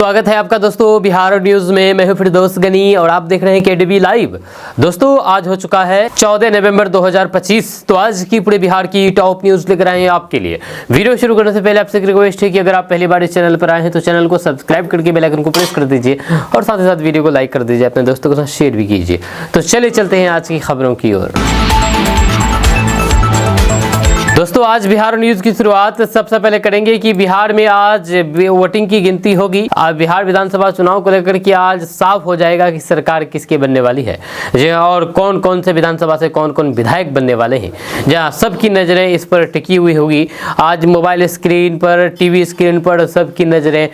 स्वागत है आपका दोस्तों बिहार न्यूज में। मैं हूं फिरदौस गनी और आप देख रहे हैं केडीबी लाइव। दोस्तों आज हो चुका है 14 नवंबर 2025। तो आज की पूरे बिहार की टॉप न्यूज लेकर आए हैं आपके लिए। वीडियो शुरू करने से पहले आपसे एक रिक्वेस्ट है कि अगर आप पहली बार इस चैनल पर आए हैं तो चैनल को सब्सक्राइब करके बेल आइकन को प्रेस कर दीजिए और साथ ही साथ वीडियो को लाइक कर दीजिए, अपने दोस्तों के साथ शेयर भी कीजिए। तो चलिए चलते हैं आज की खबरों की ओर। दोस्तों आज बिहार न्यूज की शुरुआत सबसे पहले करेंगे कि बिहार में आज वोटिंग की गिनती होगी। आज बिहार विधानसभा चुनाव को लेकर के आज साफ हो जाएगा कि सरकार किसकी बनने वाली है और कौन कौन से विधानसभा से कौन कौन विधायक बनने वाले हैं। जहां सबकी नज़रें इस पर टिकी हुई होगी। आज मोबाइल स्क्रीन पर, टीवी स्क्रीन पर सबकी नज़रें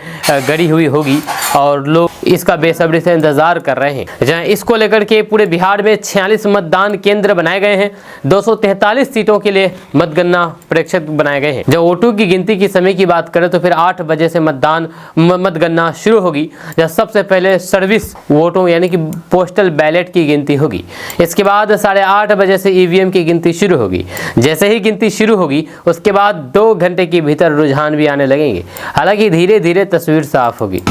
गड़ी हुई होगी और लोग इसका बेसब्री से इंतजार कर रहे हैं। जहां इसको लेकर के पूरे बिहार में 46 मतदान केंद्र बनाए गए हैं। 243 सीटों के लिए मतगणना प्रेक्षक बनाए गए हैं। जब वोटों की गिनती की समय की बात करें तो फिर 8 बजे से मतगणना शुरू होगी। जब सबसे पहले सर्विस वोटों यानी कि पोस्टल बैलेट की गिनती होगी। इसके बाद 8:30 बजे से ईवीएम की गिनती शुरू होगी। जैसे ही गिनती शुरू होगी उसके बाद 2 घंटे के भीतर रुझान भी आने लगेंगे। हालांकि धीरे धीरे तस्वीर साफ होगी।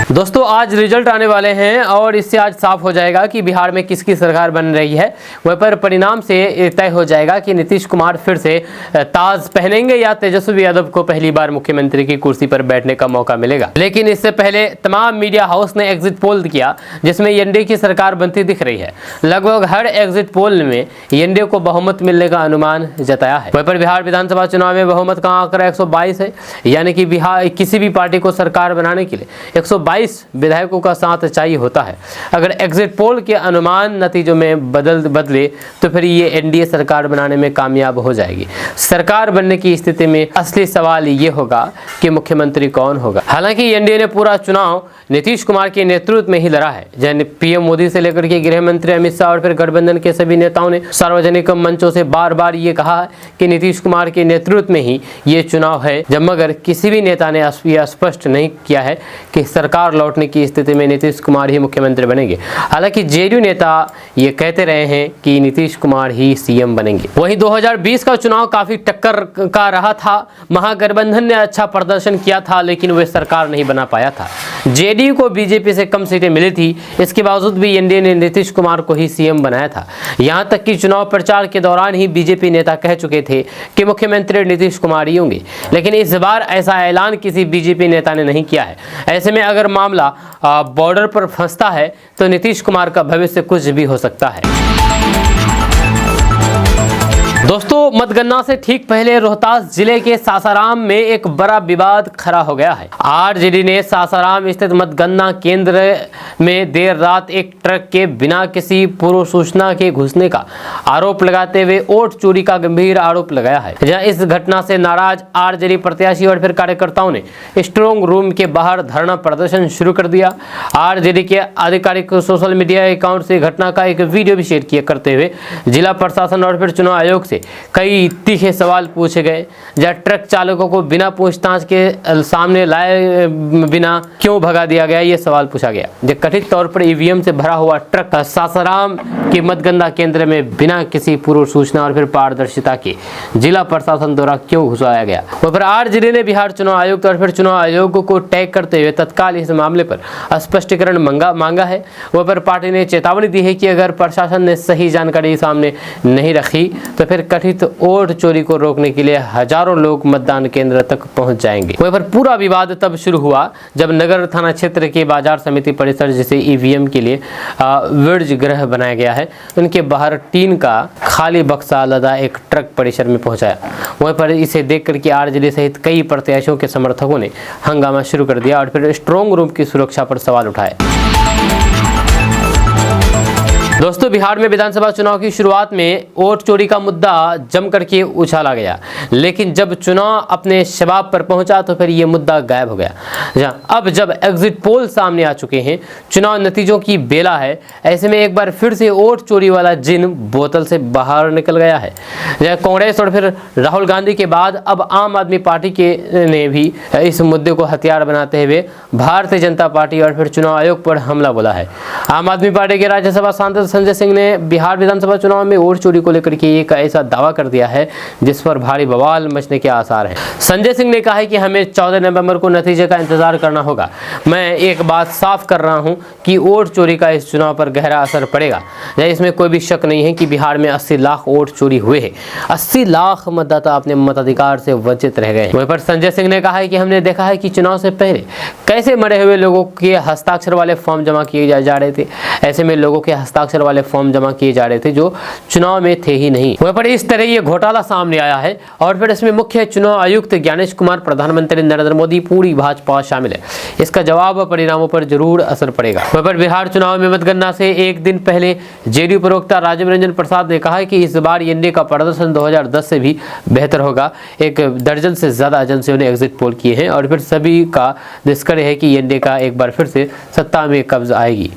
दोस्तों आज रिजल्ट आने वाले हैं और इससे आज साफ हो जाएगा कि बिहार में किसकी सरकार बन रही है। वह पर परिणाम से तय हो जाएगा कि नीतीश कुमार फिर से ताज पहनेंगे या तेजस्वी यादव को पहली बार मुख्यमंत्री की कुर्सी पर बैठने का मौका मिलेगा। लेकिन इससे पहले तमाम मीडिया हाउस ने एग्जिट पोल किया जिसमें एनडीए की सरकार बनती दिख रही है। लगभग हर एग्जिट पोल में एनडीए को बहुमत मिलने का अनुमान जताया है। वह पर बिहार विधानसभा चुनाव में बहुमत का आंकड़ा 122 है, यानी कि बिहार किसी भी पार्टी को सरकार बनाने के लिए 122 विधायकों का साथ चाहिए होता है। अगर एग्जिट पोल के अनुमान नतीजों में बदले तो फिर ये एनडीए सरकार बनाने में कामयाब हो जाएगी। सरकार बनने की स्थिति में असली सवाल ये होगा कि मुख्यमंत्री कौन होगा। हालांकि एनडीए ने पूरा चुनाव नीतीश कुमार के नेतृत्व में ही लड़ा है। जैसे पीएम मोदी से लेकर के गृह मंत्री अमित शाह और फिर गठबंधन के सभी नेताओं ने सार्वजनिक मंचों से बार बार ये कहा कि नीतीश कुमार के नेतृत्व में ही ये चुनाव है। जब मगर किसी भी नेता ने यह स्पष्ट नहीं किया है कि सरकार लौटने की स्थिति में नीतीश कुमार ही मुख्यमंत्री बनेंगे। हालांकि जेडीयू नेता ये कहते रहे हैं कि नीतीश कुमार ही सीएम बनेंगे। वहीं 2020 का चुनाव काफी टक्कर का रहा था। महागठबंधन ने अच्छा प्रदर्शन किया था लेकिन वे सरकार नहीं बना पाया था। जेडीयू को बीजेपी से कम सीटें मिली थी, इसके बावजूद भी एनडीए ने नीतीश कुमार को ही सीएम बनाया था। यहां तक कि चुनाव प्रचार के दौरान ही बीजेपी नेता कह चुके थे कि मुख्यमंत्री नीतीश कुमार ही होंगे। लेकिन इस बार ऐसा ऐलान किसी बीजेपी नेता ने नहीं किया है। ऐसे में अगर मामला बॉर्डर पर फंसता है तो नीतीश कुमार का भविष्य कुछ भी हो सकता है। दोस्तों मतगणना से ठीक पहले रोहतास जिले के सासाराम में एक बड़ा विवाद खड़ा हो गया है। आरजेडी ने सासाराम स्थित मतगणना केंद्र में देर रात एक ट्रक के बिना किसी पूर्व सूचना के घुसने का आरोप लगाते हुए वोट चोरी का गंभीर आरोप लगाया है। जहां इस घटना से नाराज आरजेडी प्रत्याशी और फिर कार्यकर्ताओं ने स्ट्रांग रूम के बाहर धरना प्रदर्शन शुरू कर दिया। आरजेडी के आधिकारिक सोशल मीडिया अकाउंट से घटना का एक वीडियो भी शेयर किया करते हुए जिला प्रशासन और फिर चुनाव आयोग से कई तीखे सवाल पूछे गए। जहां ट्रक चालकों को बिना पूछताछ के सामने लाए बिना क्यों भगा दिया गया, ये सवाल पूछा गया। जब कथित तौर पर ईवीएम से भरा हुआ ट्रक सासाराम के मतगणना केंद्र में बिना किसी पूर्व सूचना और फिर पारदर्शिता के जिला प्रशासन द्वारा क्यों घुसाया गया। वह पर आरजेडी ने बिहार चुनाव आयुक्त और फिर चुनाव आयोग को टैग करते हुए तत्काल इस मामले पर स्पष्टीकरण मांगा है। वह पर पार्टी ने चेतावनी दी है कि अगर प्रशासन ने सही जानकारी सामने नहीं रखी तो फिर कथित वोट चोरी को रोकने के लिए हजारों लोग मतदान केंद्र तक पहुंच जाएंगे। वहीं पर पूरा विवाद तब शुरू हुआ जब नगर थाना क्षेत्र के बाजार समिति परिसर जिसे ईवीएम के लिए विर्ज गृह बनाया गया है, उनके बाहर टीन का खाली बक्सा लदा एक ट्रक परिसर में पहुंचाया। वहीं पर इसे देख करके आरजेडी सहित कई प्रत्याशियों के समर्थकों ने हंगामा शुरू कर दिया और फिर स्ट्रांग रूम की सुरक्षा पर सवाल उठाए। दोस्तों बिहार में विधानसभा चुनाव की शुरुआत में वोट चोरी का मुद्दा जम करके उछाला गया, लेकिन जब चुनाव अपने शबाब पर पहुंचा तो फिर ये मुद्दा गायब हो गया। अब जब एग्जिट पोल सामने आ चुके हैं, चुनाव नतीजों की बेला है, ऐसे में एक बार फिर से वोट चोरी वाला जिन बोतल से बाहर निकल गया है। कांग्रेस और फिर राहुल गांधी के बाद अब आम आदमी पार्टी के ने भी इस मुद्दे को हथियार बनाते हुए भारतीय जनता पार्टी और फिर चुनाव आयोग पर हमला बोला है। आम आदमी पार्टी के राज्यसभा सांसद सांसद संजय सिंह ने बिहार विधानसभा चुनाव में वोट चोरी को लेकर के एक ऐसा दावा कर दिया है जिस पर भारी बवाल मचने के आसार हैं। संजय सिंह ने कहा है कि हमें 14 नवंबर को नतीजे का इंतजार करना होगा। मैं एक बात साफ कर रहा हूं कि वोट चोरी का इस चुनाव पर गहरा असर पड़ेगा। इसमें कोई भी शक नहीं है कि बिहार में 80 लाख वोट चोरी हुए हैं। 80 लाख मतदाता अपने मताधिकार से वंचित रह गए। वहीं पर संजय सिंह ने कहा है कि हमने देखा है कि चुनाव से पहले कैसे मरे हुए लोगों के हस्ताक्षर वाले फॉर्म जमा किए जा रहे थे। ऐसे में लोगों के हस्ताक्षर वाले फॉर्म जमा किए जा रहे थे जो चुनाव में थे ही नहीं। वहीं पर इस तरह ये घोटाला सामने आया है और फिर इसमें मुख्य चुनाव आयुक्त ज्ञानेश कुमार, प्रधानमंत्री नरेंद्र मोदी, पूरी भाजपा शामिल है। इसका जवाब परिणामों पर जरूर असर पड़ेगा। वहीं पर बिहार चुनाव में मतगणना से एक दिन पहले जेडीयू प्रवक्ता राजीव रंजन प्रसाद ने कहा है कि इस बार एनडीए का प्रदर्शन 2010 से भी बेहतर होगा। एक दर्जन से ज्यादा एजेंसियों ने एग्जिट पोल किए हैं और फिर सभी का निष्कर्ष है कि एनडीए का एक बार फिर से सत्ता में कब्ज आएगी।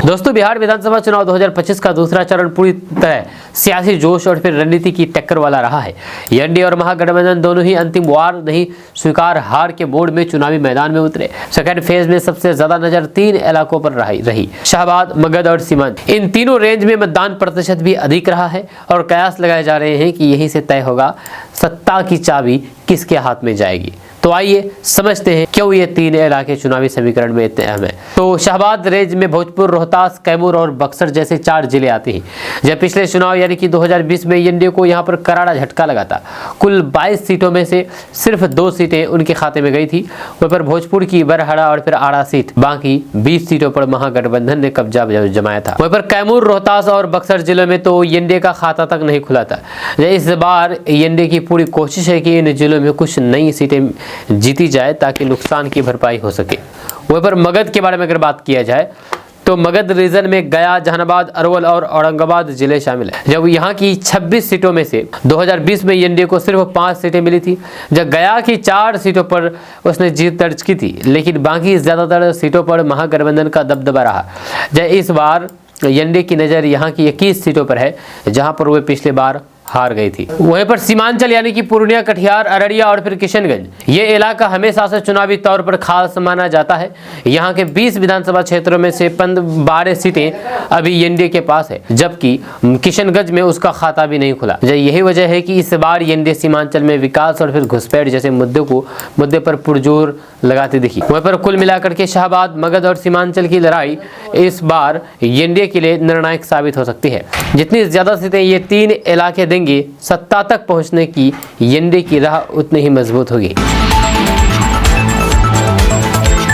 दोस्तों, बिहार विधानसभा चुनाव 2025 का दूसरा चरण पूरी तरह सियासी जोश और फिर रणनीति की टक्कर वाला रहा है। एनडीए और महागठबंधन दोनों ही अंतिम वार नहीं स्वीकार हार के मोड में चुनावी मैदान में उतरे। सेकेंड फेज में सबसे ज्यादा नजर 3 इलाकों पर रही, शाहबाद, मगध और सीमांत। इन तीनों रेंज में मतदान प्रतिशत भी अधिक रहा है और कयास लगाए जा रहे हैं कि यहीं से तय होगा सत्ता की चाबी किसके हाथ में जाएगी। तो आइए समझते हैं क्यों ये 3 इलाके चुनावी समीकरण में इतने अहम है। तो शाहबाद रेंज में भोजपुर, रोहतास, कैमूर और बक्सर जैसे 4 जिले आते हैं। जब पिछले चुनाव यानी कि 2020 में एनडीए को यहाँ पर करारा झटका लगा था। कुल 22 सीटों में से सिर्फ 2 सीटें उनके खाते में गई थी। वहीं पर भोजपुर की बरहड़ा और फिर आड़ा सीट, बाकी 20 सीटों पर महागठबंधन ने कब्जा जमाया था। वहीं पर कैमूर, रोहतास और बक्सर जिलों में तो एनडीए का खाता तक नहीं खुला था। इस बार एनडीए की पूरी कोशिश है कि इन जिलों में कुछ नई सीटें जीती जाए ताकि नुकसान की भरपाई हो सके। वहीं पर मगध के बारे में अगर बात किया जाए तो मगध रीजन में गया, जहानाबाद, अरवल और औरंगाबाद जिले शामिल है। जब यहाँ की 26 सीटों में से 2020 में एनडीए को सिर्फ 5 सीटें मिली थी। जब गया की 4 सीटों पर उसने जीत दर्ज की थी, लेकिन बाकी ज्यादातर सीटों पर महागठबंधन का दबदबा रहा। जब इस बार एनडीए की नज़र यहाँ की 21 सीटों पर है जहाँ पर वे पिछले बार हार गई थी। वहीं पर सीमांचल यानी कि पूर्णिया, कटिहार, अररिया और फिर किशनगंज, ये इलाका हमेशा से चुनावी तौर पर खास माना जाता है। यहाँ के 20 विधानसभा क्षेत्रों में से 12 सीटें अभी एनडीए के पास है, जबकि किशनगंज में उसका खाता भी नहीं खुला। यही वजह है कि इस बार एनडीए सीमांचल में विकास और फिर घुसपैठ जैसे मुद्दे पर पुरजोर लगाती दिखी। वहीं पर कुल मिलाकर के शाहबाद, मगध और सीमांचल की लड़ाई इस बार एनडीए के लिए निर्णायक साबित हो सकती है। जितनी ज्यादा सीटें ये 3 इलाके देंगे, सत्ता तक पहुंचने की एनडीए की राह उतनी ही मजबूत होगी।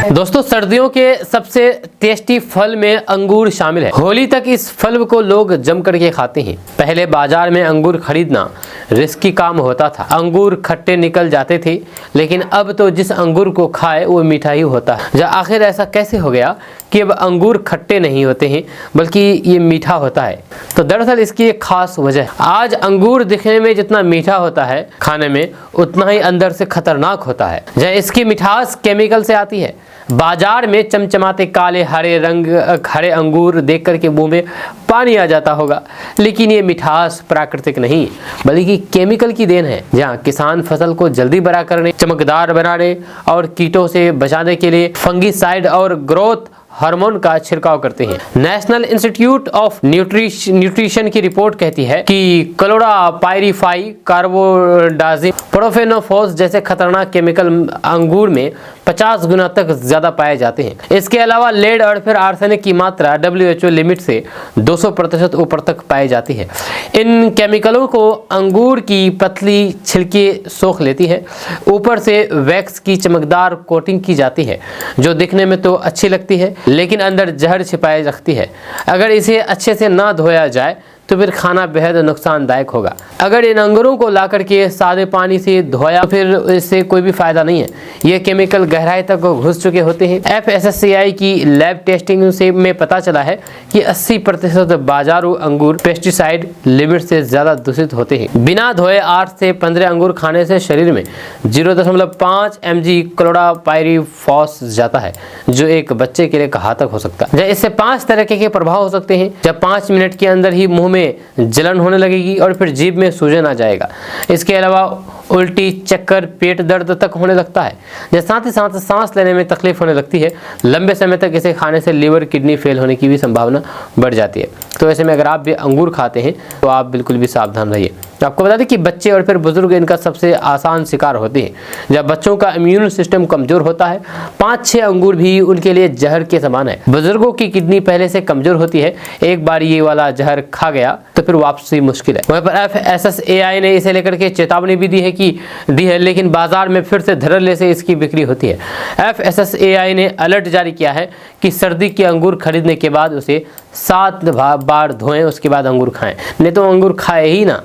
दोस्तों, सर्दियों के सबसे टेस्टी फल में अंगूर शामिल है। होली तक इस फल को लोग जम करके खाते हैं। पहले बाजार में अंगूर खरीदना रिस्की काम होता था। अंगूर खट्टे निकल जाते थे, लेकिन अब तो जिस अंगूर को खाए वो मीठा ही होता है। आखिर ऐसा कैसे हो गया कि अब अंगूर खट्टे नहीं होते हैं बल्कि ये मीठा होता है? तो दरअसल इसकी एक खास वजह है। आज अंगूर दिखने में जितना मीठा होता है, खाने में उतना ही अंदर से खतरनाक होता है। इसकी मिठास केमिकल से आती है। बाजार में चमचमाते काले हरे अंगूर देख करके मुंह में पानी आ जाता होगा, लेकिन ये मिठास प्राकृतिक नहीं बल्कि केमिकल की देन है। जहाँ किसान फसल को जल्दी बड़ा करने, चमकदार बनाने और कीटों से बचाने के लिए फंगीसाइड और ग्रोथ हार्मोन का छिड़काव करते हैं। नेशनल इंस्टीट्यूट ऑफ न्यूट्रिशन की रिपोर्ट कहती है कि क्लोरापाइरीफाई, कार्बोडाजिम, प्रोफेनोफोस जैसे खतरनाक केमिकल अंगूर में 50 गुना तक ज्यादा पाए जाते हैं। इसके अलावा लेड और फिर आर्सेनिक की मात्रा WHO लिमिट से 200% ऊपर तक पाई जाती है। इन केमिकलों को अंगूर की पतली छिलके सोख लेती है। ऊपर से वैक्स की चमकदार कोटिंग की जाती है जो दिखने में तो अच्छी लगती है, लेकिन अंदर जहर छिपाए रखती है। अगर इसे अच्छे से ना धोया जाए तो फिर खाना बेहद नुकसानदायक होगा। अगर इन अंगूरों को ला करके सादे पानी से धोया फिर इससे कोई भी फायदा नहीं है। ये केमिकल गहराई तक घुस चुके होते हैं। FSSAI की लैब टेस्टिंग से में पता चला है कि 80% बाजारू अंगूर पेस्टिसाइड लिमिट से ज्यादा दूषित होते हैं। बिना धोए 8 से 15 अंगूर खाने से शरीर में 0.5 mg क्लोरापाइरीफॉस जाता है, जो एक बच्चे के लिए घातक हो सकता है। इससे 5 तरह के प्रभाव हो सकते हैं। जब 5 मिनट के अंदर ही मुंह में जलन होने लगेगी और फिर जीभ में सूजन आ जाएगा। इसके अलावा उल्टी, चक्कर, पेट दर्द तक होने लगता है। साथ ही साथ सांस लेने में तकलीफ होने लगती है। लंबे समय तक इसे खाने से लीवर, किडनी फेल होने की भी संभावना बढ़ जाती है। तो ऐसे में अगर आप भी अंगूर खाते हैं तो आप बिल्कुल भी सावधान रहिए। तो आपको बता दें कि बच्चे और फिर बुजुर्ग इनका सबसे आसान शिकार होते हैं। जब बच्चों का इम्यून सिस्टम कमजोर होता है, 5-6 अंगूर भी उनके लिए जहर के समान है। बुजुर्गों की किडनी पहले से कमजोर होती है, एक बार ये वाला जहर खा गया तो फिर वापसी मुश्किल है। वहीं पर FSSAI ने इसे लेकर के चेतावनी भी दी है, लेकिन बाजार में फिर से धड़ल्ले से इसकी बिक्री होती है। FSSAI ने अलर्ट जारी किया है कि सर्दी के अंगूर खरीदने के बाद उसे 7 बार धोएं, उसके बाद अंगूर खाएं, नहीं तो अंगूर खाए ही ना।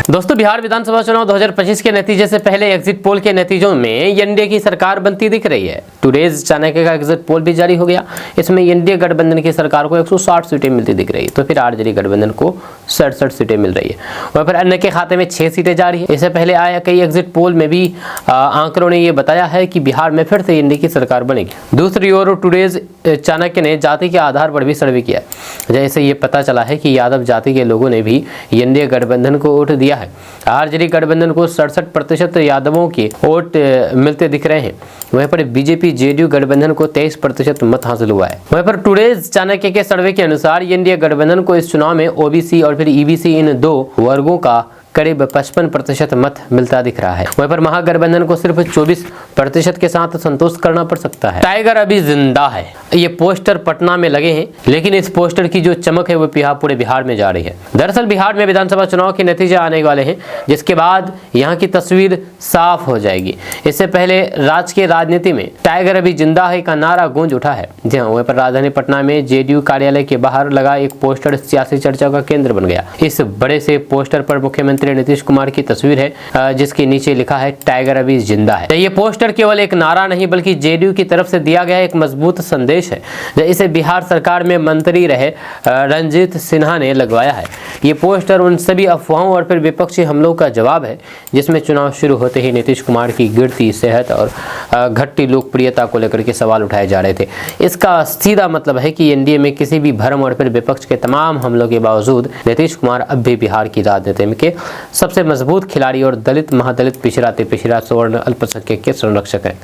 दोस्तों, बिहार विधानसभा चुनाव 2025 के नतीजे से पहले एग्जिट पोल के नतीजों में एनडीए की सरकार बनती दिख रही है। टुडेज चाणक्य का एग्जिट पोल भी जारी हो गया। इसमें एनडीए गठबंधन की सरकार को 160 सीटें मिलती दिख रही है, तो फिर आरजेडी गठबंधन को 67 सीटें मिल रही है। वहीं पर अन्य के खाते में 6 सीटें जा रही है। इससे पहले आया कई एग्जिट पोल में भी आंकड़ों ने यह बताया है कि बिहार में फिर से एनडीए की सरकार बनेगी। दूसरी ओर टुडेज चाणक्य ने जाति के आधार पर भी सर्वे किया, जैसे ये पता चला है कि यादव जाति के लोगों ने भी एनडीए गठबंधन को वोट दिया है। आरजेडी गठबंधन को 67% यादवों के वोट मिलते दिख रहे हैं। वहीं पर बीजेपी जेडीयू गठबंधन को 23% मत हासिल हुआ है। वहीं पर टुडेज चाणक्य के सर्वे के अनुसार एनडीए गठबंधन को इस चुनाव में ओबीसी और फिर ईबीसी इन 2 वर्गों का करीब 55% मत मिलता दिख रहा है। वहीं पर महागठबंधन को सिर्फ 24% के साथ संतोष करना पड़ सकता है। टाइगर अभी जिंदा है, ये पोस्टर पटना में लगे हैं, लेकिन इस पोस्टर की जो चमक है वो पूरे बिहार में जा रही है। दरअसल बिहार में विधानसभा चुनाव के नतीजे आने वाले हैं, जिसके बाद यहाँ की तस्वीर साफ हो जाएगी। इससे पहले राज्य के राजनीति में टाइगर अभी जिंदा है का नारा गूंज उठा है। जी हाँ, वहीं पर राजधानी पटना में जेडीयू कार्यालय के बाहर लगा एक पोस्टर सियासी चर्चा का केंद्र बन गया। इस बड़े से पोस्टर पर मुख्यमंत्री नीतीश कुमार की तस्वीर है, जिसके नीचे लिखा है टाइगर अभी जिंदा है। ये पोस्टर केवल एक नारा नहीं बल्कि जेडीयू की तरफ से दिया गया एक मजबूत संदेश है। इसे बिहार सरकार में मंत्री रहे रंजीत सिन्हा ने लगवाया है। ये पोस्टर उन सभी अफवाहों और फिर विपक्षी हमलों का जवाब है, जिसमें चुनाव शुरू होते ही नीतीश कुमार की गिरती सेहत और घटती लोकप्रियता को लेकर के सवाल उठाए जा रहे थे। इसका सीधा मतलब है कि एनडीए में किसी भी भ्रम और फिर विपक्ष के तमाम हमलों के बावजूद नीतीश कुमार अब भी बिहार की राजनीति में के सबसे मजबूत खिलाड़ी और दलित, महादलित, पिछड़ा, सवर्ण, अल्पसंख्यक के संरक्षक हैं।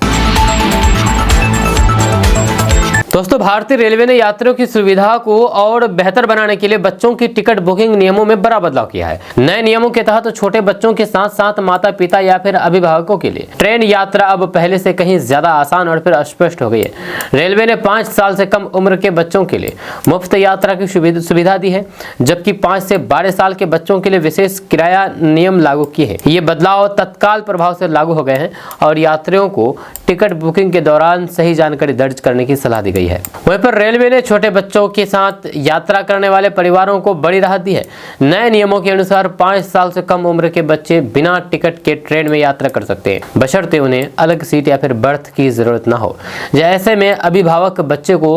दोस्तों, भारतीय रेलवे ने यात्रियों की सुविधा को और बेहतर बनाने के लिए बच्चों की टिकट बुकिंग नियमों में बड़ा बदलाव किया है। नए नियमों के तहत छोटे बच्चों के साथ साथ माता पिता या फिर अभिभावकों के लिए ट्रेन यात्रा अब पहले से कहीं ज्यादा आसान और फिर स्पष्ट हो गई है। रेलवे ने 5 साल से कम उम्र के बच्चों के लिए मुफ्त यात्रा की सुविधा दी है, जबकि 5 से 12 साल के बच्चों के लिए विशेष किराया नियम लागू किए हैं। ये बदलाव तत्काल प्रभाव से लागू हो गए हैं और यात्रियों को टिकट बुकिंग के दौरान सही जानकारी दर्ज करने की सलाह दी गई है। वहीं पर रेलवे ने छोटे बच्चों के साथ यात्रा करने वाले परिवारों को बड़ी राहत दी है। नए नियमों के अनुसार 5 साल से कम उम्र के बच्चे बिना टिकट के ट्रेन में यात्रा कर सकते हैं, बशर्ते उन्हें अलग सीट या फिर बर्थ की जरूरत न हो। ऐसे में अभिभावक बच्चे को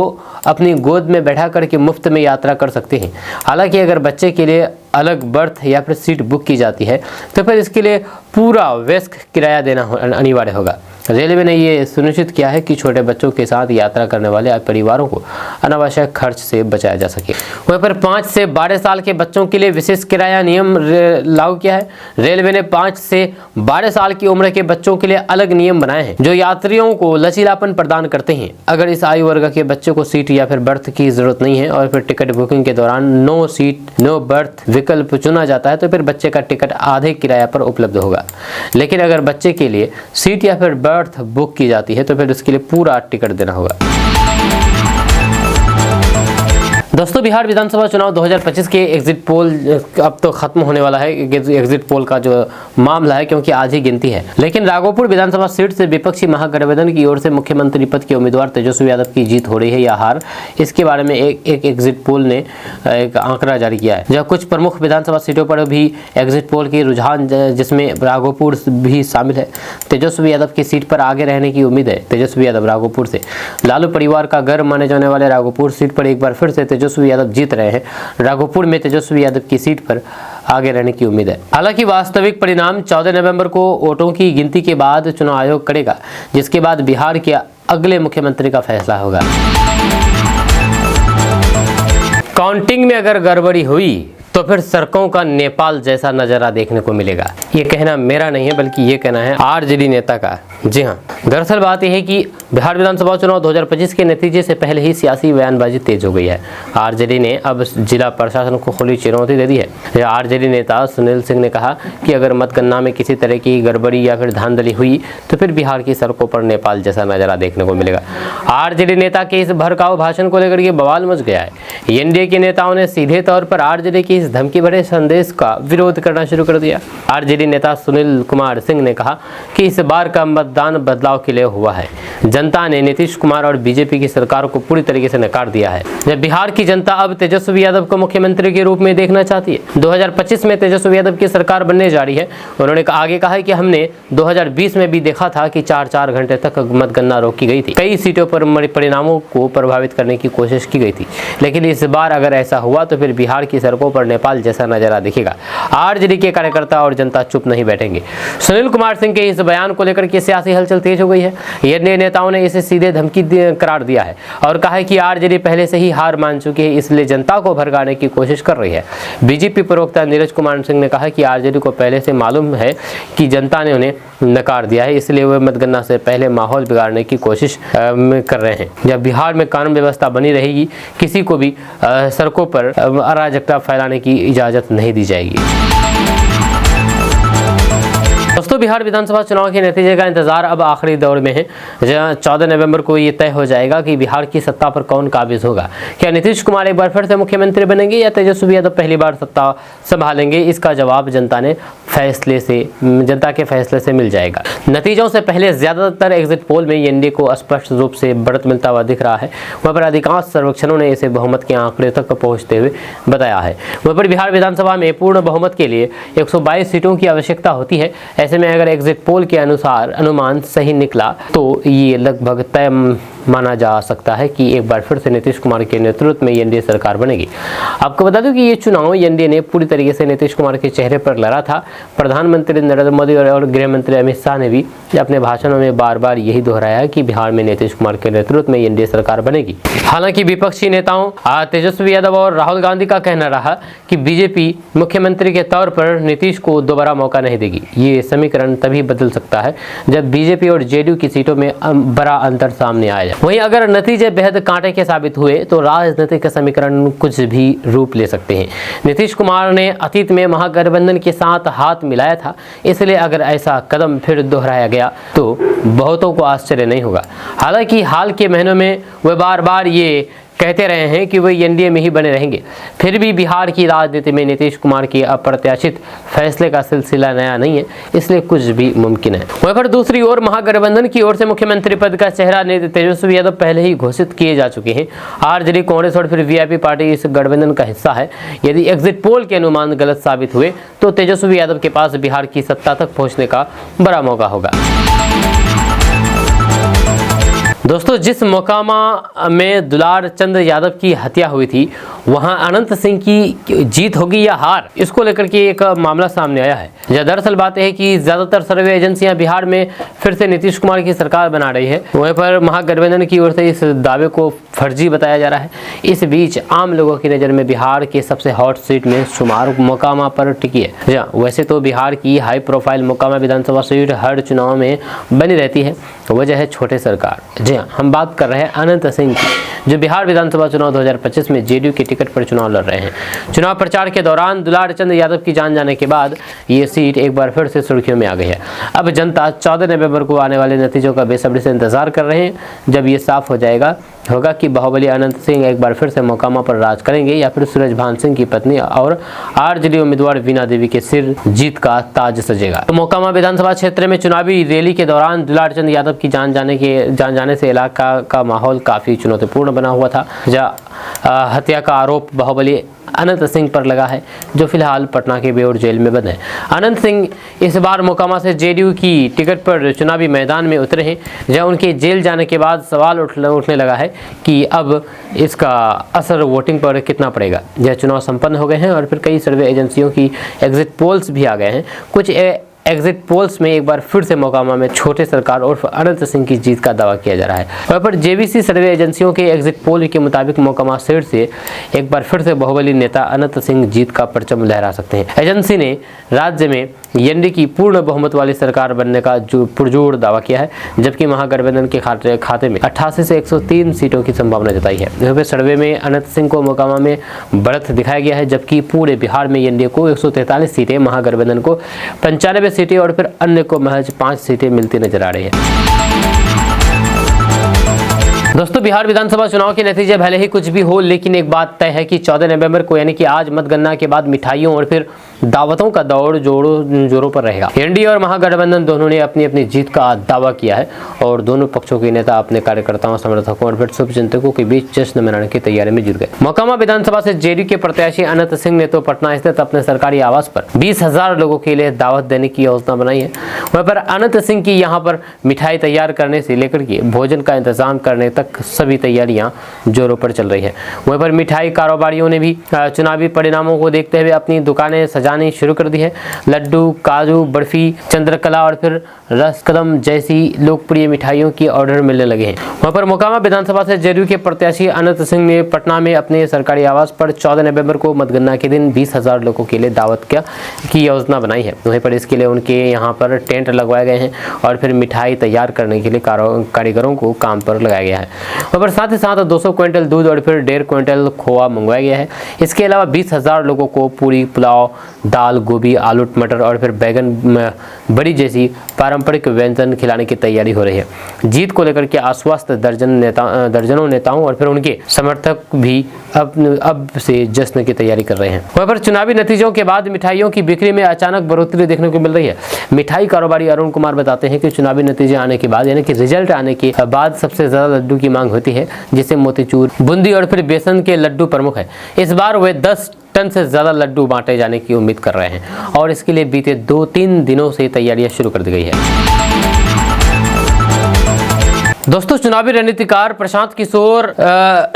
अपनी गोद में बैठा करके मुफ्त में यात्रा कर सकते हैं। हालांकि अगर बच्चे के लिए अलग बर्थ या फिर सीट बुक की जाती है तो फिर इसके लिए पूरा वयस्क किराया देना अनिवार्य होगा। रेलवे ने ये सुनिश्चित किया है कि छोटे बच्चों के साथ यात्रा करने वाले परिवारों को अनावश्यक खर्च से बचाया जा सके। वहीं पर 5 से 12 साल के बच्चों के लिए विशेष किराया नियम लागू किया है। रेलवे ने 5 से 12 साल की उम्र के बच्चों के लिए अलग नियम बनाए हैं, जो यात्रियों को लचीलापन प्रदान करते हैं। अगर इस आयु वर्ग के बच्चे को सीट या फिर बर्थ की जरूरत नहीं है और फिर टिकट बुकिंग के दौरान नो सीट नो बर्थ विकल्प चुना जाता है तो फिर बच्चे का टिकट आधे किराया पर उपलब्ध होगा। लेकिन अगर बच्चे के लिए सीट या फिर बर्थ बुक की जाती है तो फिर उसके लिए पूरा टिकट देना होगा। दोस्तों, बिहार विधानसभा चुनाव 2025 के एग्जिट पोल अब तो खत्म होने वाला है। एग्जिट पोल का जो मामला है, क्योंकि आज ही गिनती है, लेकिन राघोपुर विधानसभा सीट से विपक्षी महागठबंधन की ओर से मुख्यमंत्री पद के उम्मीदवार तेजस्वी यादव की जीत हो रही है या हार, इसके बारे में एक एग्जिट पोल ने एक आंकड़ा जारी किया है। जब कुछ प्रमुख विधानसभा सीटों पर भी एग्जिट पोल की रुझान, जिसमें राघोपुर भी शामिल है। तेजस्वी यादव की सीट पर आगे रहने की उम्मीद है। तेजस्वी यादव राघोपुर से लालू परिवार का घर माने जाने वाले राघोपुर सीट पर एक बार फिर से तेजस्वी यादव जीत रहे हैं। राघोपुर में तेजस्वी यादव की सीट पर आगे रहने की उम्मीद है। हालांकि वास्तविक परिणाम 14 नवंबर को वोटों की गिनती के बाद चुनाव आयोग करेगा, जिसके बाद बिहार के अगले मुख्यमंत्री का फैसला होगा। काउंटिंग में अगर गड़बड़ी हुई तो फिर सड़कों का नेपाल जैसा नज़ारा देखने को मिलेगा। ये कहना मेरा नहीं है, बल्कि ये कहना है आरजेडी नेता का। जी हाँ, दरअसल बात यह है कि बिहार विधानसभा चुनाव 2025 के नतीजे से पहले ही सियासी बयानबाजी तेज हो गई है। आरजेडी ने अब जिला प्रशासन को खुली चुनौती दे दी है। आरजेडी नेता सुनील सिंह ने कहा कि अगर मतगणना में किसी तरह की गड़बड़ी या फिर धांधली हुई तो फिर बिहार की सड़कों पर नेपाल जैसा नज़ारा देखने को मिलेगा। आरजेडी नेता के इस भड़काऊ भाषण को लेकर के बवाल मच गया है। एनडीए के नेताओं ने सीधे तौर पर आरजेडी की इस धमकी भरे संदेश का विरोध करना शुरू कर दिया। आरजेडी नेता सुनील कुमार सिंह ने कहा कि इस बार का मतदान बदलाव के लिए हुआ है। जनता ने नीतीश कुमार और बीजेपी की सरकार को पूरी तरीके से नकार दिया है। जब बिहार की जनता अब तेजस्वी यादव को मुख्यमंत्री के रूप में देखना चाहती है। 2025 में तेजस्वी यादव की सरकार बनने जा रही है। उन्होंने आगे कहा है कि हमने 2020 में भी देखा था कि 4-4 घंटे तक मतगणना रोकी गई थी। कई सीटों पर परिणामों को प्रभावित करने की कोशिश की गई थी, लेकिन इस बार अगर ऐसा हुआ तो फिर बिहार की सड़कों पर नेपाल जैसा नजारा दिखेगा। आरजेडी के कार्यकर्ता और जनता चुप नहीं बैठेंगे। सुनील कुमार सिंह के इस बयान को लेकर के सियासी हलचल तेज हो गई है। एनडीए नेताओं ने इसे सीधे धमकी करार दिया है और कहा है कि आरजेडी पहले से ही हार मान चुकी है, इसलिए जनता को भड़काने की कोशिश कर रही है। बीजेपी प्रवक्ता नीरज कुमार सिंह ने कहा कि आरजेडी को पहले से मालूम है कि जनता ने उन्हें नकार दिया है, इसलिए वे मतगणना से पहले माहौल बिगाड़ने की कोशिश कर रहे हैं। जब बिहार में कानून व्यवस्था बनी रहेगी, किसी को भी सड़कों पर अराजकता फैलाने की इजाजत नहीं दी जाएगी। दोस्तों, बिहार विधानसभा चुनाव के नतीजे का इंतजार अब आखिरी दौर में है, जहां 14 नवंबर को ये तय हो जाएगा कि बिहार की सत्ता पर कौन काबिज होगा। क्या नीतीश कुमार एक बार फिर से मुख्यमंत्री बनेंगे या तेजस्वी यादव पहली बार सत्ता संभालेंगे? इसका जवाब जनता के फैसले से मिल जाएगा। नतीजों से पहले ज्यादातर एग्जिट पोल में एनडीए को स्पष्ट रूप से बढ़त मिलता हुआ दिख रहा है। वहाँ पर अधिकांश सर्वेक्षणों ने इसे बहुमत के आंकड़े तक पहुँचते हुए बताया है। वहाँ पर बिहार विधानसभा में पूर्ण बहुमत के लिए 122 सीटों की आवश्यकता होती है। ऐसे में अगर एग्जिट पोल के अनुसार अनुमान सही निकला तो ये लगभग तय माना जा सकता है कि एक बार फिर से नीतीश कुमार के नेतृत्व में एनडीए सरकार बनेगी। आपको बता दूं कि ये चुनाव एनडीए ने पूरी तरीके से नीतीश कुमार के चेहरे पर लड़ा था। प्रधानमंत्री नरेंद्र मोदी और गृह मंत्री अमित शाह ने भी अपने भाषणों में बार बार यही दोहराया कि बिहार में नीतीश कुमार के नेतृत्व में एनडीए सरकार बनेगी। हालांकि विपक्षी नेताओं तेजस्वी यादव और राहुल गांधी का कहना रहा कि बीजेपी मुख्यमंत्री के तौर पर नीतीश को दोबारा मौका नहीं देगी। ये समीकरण तभी बदल सकता है जब बीजेपी और जेडीयू की सीटों में बड़ा अंतर सामने आया। वहीं अगर नतीजे बेहद कांटे के साबित हुए तो राजनीतिक समीकरण कुछ भी रूप ले सकते हैं। नीतीश कुमार ने अतीत में महागठबंधन के साथ हाथ मिलाया था, इसलिए अगर ऐसा कदम फिर दोहराया गया तो बहुतों को आश्चर्य नहीं होगा। हालांकि हाल के महीनों में वे बार बार ये कहते रहे हैं कि वे एनडीए में ही बने रहेंगे। फिर भी बिहार की राजनीति में नीतीश कुमार के अप्रत्याशित फैसले का सिलसिला नया नहीं है, इसलिए कुछ भी मुमकिन है। वहीं पर दूसरी ओर महागठबंधन की ओर से मुख्यमंत्री पद का चेहरा तेजस्वी यादव पहले ही घोषित किए जा चुके हैं। आरजेडी, कांग्रेस और फिर वीआईपी पार्टी इस गठबंधन का हिस्सा है। यदि एग्जिट पोल के अनुमान गलत साबित हुए तो तेजस्वी यादव के पास बिहार की सत्ता तक पहुंचने का बड़ा मौका होगा। दोस्तों, जिस मोकामा में दुलार चंद यादव की हत्या हुई थी वहां अनंत सिंह की जीत होगी या हार, इसको लेकर के एक मामला सामने आया है। दरअसल बात है कि ज्यादातर सर्वे एजेंसियां बिहार में फिर से नीतीश कुमार की सरकार बना रही है। वहीं पर महागठबंधन की ओर से इस दावे को फर्जी बताया जा रहा है। इस बीच आम लोगों की नज़र में बिहार के सबसे हॉट सीट में शुमार मोकामा पर टिकी है। जी हाँ, वैसे तो बिहार की हाई प्रोफाइल मोकामा विधानसभा सीट हर चुनाव में बनी रहती है, वजह है छोटे सरकार। जी हाँ, हम बात कर रहे हैं अनंत सिंह की, जो बिहार विधानसभा चुनाव 2025 में जेडीयू के टिकट पर चुनाव लड़ रहे हैं। चुनाव प्रचार के दौरान दुलार चंद यादव की जान जाने के बाद ये सीट एक बार फिर से सुर्खियों में आ गई है। अब जनता 14 नवंबर को आने वाले नतीजों का बेसब्री से इंतजार कर रहे हैं, जब ये साफ हो जाएगा होगा कि बाहुबली अनंत सिंह एक बार फिर से मोकामा पर राज करेंगे या फिर सूरजभान सिंह की पत्नी और आरजेडी उम्मीदवार वीणा देवी के सिर जीत का ताज सजेगा। तो मोकामा विधानसभा क्षेत्र में चुनावी रैली के दौरान दुलार चंद यादव की जान जाने से इलाका का माहौल काफी चुनौतीपूर्ण बना हुआ था। जहां हत्या का आरोप बाहुबली अनंत सिंह पर लगा है, जो फिलहाल पटना के बेउर जेल में बंद है। अनंत सिंह इस बार मोकामा से जेडीयू की टिकट पर चुनावी मैदान में उतरे हैं, जहां उनके जेल जाने के बाद सवाल उठने लगा है कि अब इसका असर वोटिंग पर कितना पड़ेगा। यह चुनाव संपन्न हो गए हैं और फिर कई सर्वे एजेंसियों की एग्जिट पोल्स भी आ गए हैं। कुछ एग्जिट पोल्स में एक बार फिर से मोकामा में छोटे सरकार और अनंत सिंह की जीत का दावा किया जा रहा है। वहाँ पर जेवीसी सर्वे एजेंसियों के एग्जिट पोल के मुताबिक मोकामा सीट से एक बार फिर से बाहुबली नेता अनंत सिंह जीत का परचम लहरा सकते हैं। एजेंसी ने राज्य में एनडीए की पूर्ण बहुमत वाली सरकार बनने का पुरजोर दावा किया है, जबकि महागठबंधन के खाते में 88 से 103 सीटों की संभावना जताई है। यहाँ पे सर्वे में अनंत सिंह को मोकामा में बढ़त दिखाया गया है, जबकि पूरे बिहार में एनडीए को 143 सीटें, महागठबंधन को 95 सीटें और फिर अन्य को महज 5 सीटें मिलती नजर आ रही है। दोस्तों, बिहार विधानसभा चुनाव के नतीजे भले ही कुछ भी हो, लेकिन एक बात तय है कि 14 नवंबर को यानी कि आज मतगणना के बाद मिठाइयों और फिर दावतों का दौर जोरों पर रहेगा। एनडीए और महागठबंधन दोनों ने अपनी अपनी जीत का दावा किया है और दोनों पक्षों के नेता अपने कार्यकर्ताओं, समर्थकों और फिर शुभचिंतकों के बीच जश्न मनाने की तैयारी में जुट गए। मोकामा विधानसभा से जेडीयू के प्रत्याशी अनंत सिंह ने तो पटना स्थित अपने सरकारी आवास पर 20,000 लोगों के लिए दावत देने की योजना बनाई है। वहाँ पर अनंत सिंह की यहाँ पर मिठाई तैयार करने से लेकर के भोजन का इंतजाम करने तक सभी तैयारियां जोरों पर चल रही है। वहीं पर मिठाई कारोबारियों ने भी चुनावी परिणामों को देखते हुए अपनी दुकानें सजानी शुरू कर दी है। लड्डू, काजू बर्फी, चंद्रकला और फिर रसकदम जैसी लोकप्रिय मिठाइयों की ऑर्डर मिलने लगे हैं। वहाँ पर मोकामा विधानसभा से जेडीयू के प्रत्याशी अनंत सिंह ने पटना में अपने सरकारी आवास पर 14 नवंबर को मतगणना के दिन 20,000 लोगों के लिए दावत की योजना बनाई है। वहीं पर इसके लिए उनके यहाँ पर टेंट लगवाए गए हैं और फिर मिठाई तैयार करने के लिए कारीगरों को काम पर लगाया गया है। वहाँ पर साथ ही साथ 200 क्विंटल दूध और फिर 1.5 क्विंटल खोआ मंगवाया गया है। इसके अलावा 20,000 लोगों को पूरी, पुलाव, दाल, गोभी, आलू, मटर और फिर बैगन बड़ी जैसी पारंपरिक व्यंजन खिलाने की तैयारी हो रही है। जीत को लेकर के आश्वस्त दर्जनों नेताओं और फिर उनके समर्थक भी अब से जश्न की तैयारी कर रहे हैं। वहाँ पर चुनावी नतीजों के बाद मिठाइयों की बिक्री में अचानक बढ़ोतरी देखने को मिल रही है। मिठाई कारोबारी अरुण कुमार बताते हैं कि चुनावी नतीजे आने के बाद यानी कि रिजल्ट आने के बाद सबसे ज्यादा लड्डू की मांग होती है, जिसे मोतीचूर, बूंदी और फिर बेसन के लड्डू प्रमुख है। इस बार वे 10 टन से ज्यादा लड्डू बांटे जाने की उम्मीद कर रहे हैं और इसके लिए बीते 2-3 दिनों से तैयारियां शुरू कर दी गई है। दोस्तों, चुनावी रणनीतिकार प्रशांत किशोर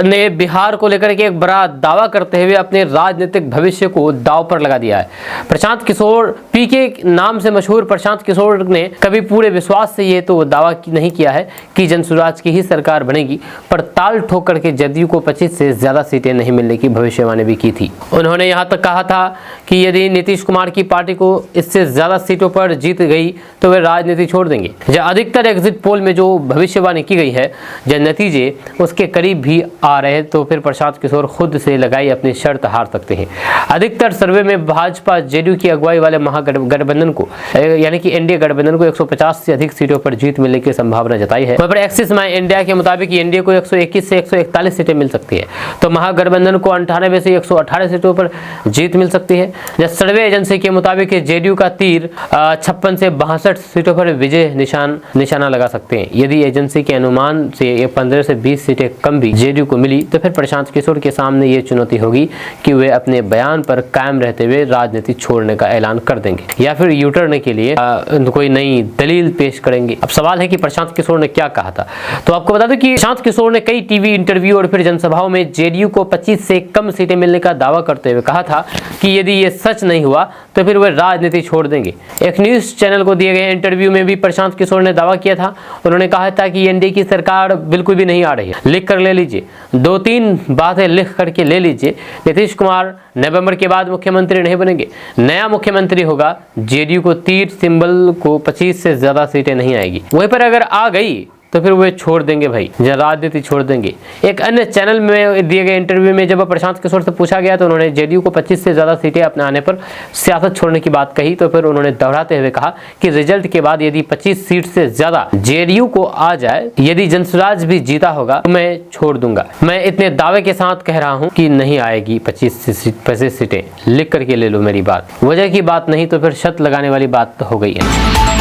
ने बिहार को लेकर के एक बड़ा दावा करते हुए अपने राजनीतिक भविष्य को दांव पर लगा दिया है। प्रशांत किशोर, पीके नाम से मशहूर प्रशांत किशोर ने कभी पूरे विश्वास से ये तो दावा नहीं किया है कि जनसुराज की ही सरकार बनेगी, पर ताल ठोक करके जदयू को 25 से ज्यादा सीटें नहीं मिलने की भविष्यवाणी भी की थी। उन्होंने यहाँ तक कहा था कि यदि नीतीश कुमार की पार्टी को इससे ज्यादा सीटों पर जीत गई तो वे राजनीति छोड़ देंगे। अधिकतर एग्जिट पोल में जो भविष्यवाणी की गई है, जब नतीजे उसके करीब भी आ रहे तो फिर प्रशांत किशोर खुद से लगाई अपनी शर्त हार सकते हैं। अधिकतर सर्वे में भाजपा जेडीयू की अगुवाई वाले महागठबंधन को यानी कि एनडीए गठबंधन को 150 से अधिक सीटों पर जीत मिलने की संभावना जताई है। वहाँ पर एक्सिस माई इंडिया के मुताबिक एनडीए को 121 से 141 सीटें मिल सकती है, तो महागठबंधन को 98 से 118 सीटों पर जीत मिल सकती है। जब सर्वे एजेंसी के मुताबिक जेडीयू का तीर 56 से 62 सीटों पर विजय निशाना लगा सकते हैं। यदि एजेंसी के अनुमान से 15 से 20 सीटें कम भी जेडीयू को मिली तो फिर प्रशांत किशोर के सामने ये चुनौती होगी कि वे अपने बयान पर कायम रहते हुए राजनीति छोड़ने का ऐलान कर देंगे या फिर यूटर्न के लिए कोई नई दलील पेश करेंगे। अब सवाल है कि प्रशांत किशोर ने क्या कहा था। तो आपको बता दें कि प्रशांत किशोर ने कई टीवी इंटरव्यू और फिर जनसभाओं में जेडीयू को 25 से कम सीटें मिलने का दावा करते हुए कहा था कि यदि ये सच नहीं हुआ तो फिर वे राजनीति छोड़ देंगे। एक न्यूज चैनल को दिए गए इंटरव्यू में भी प्रशांत किशोर ने दावा किया था। उन्होंने कहा था कि एनडीए की सरकार बिल्कुल भी नहीं आ रही है, लिख कर ले लीजिए, 2-3 बातें लिख करके ले लीजिए। नीतीश कुमार नवंबर के बाद मुख्यमंत्री नहीं बनेंगे, नया मुख्यमंत्री होगा। जेडीयू को तीर सिंबल को 25 से ज्यादा सीटें नहीं आएगी, वहीं पर अगर आ गई तो फिर वे छोड़ देंगे भाई, राजनीति छोड़ देंगे। एक अन्य चैनल में दिए गए इंटरव्यू में जब प्रशांत किशोर से पूछा गया तो उन्होंने जेडीयू को 25 से ज्यादा सीटें अपने आने पर सियासत छोड़ने की बात कही, तो फिर उन्होंने दोहराते हुए कहा कि रिजल्ट के बाद यदि 25 सीट से ज्यादा जेडीयू को आ जाए, यदि जनसुराज भी जीता होगा तो मैं छोड़ दूंगा। मैं इतने दावे के साथ कह रहा हूं कि नहीं आएगी 25 सीटें, लिख करके ले लो मेरी बात, वजह की बात नहीं तो फिर शर्त लगाने वाली बात हो गई है।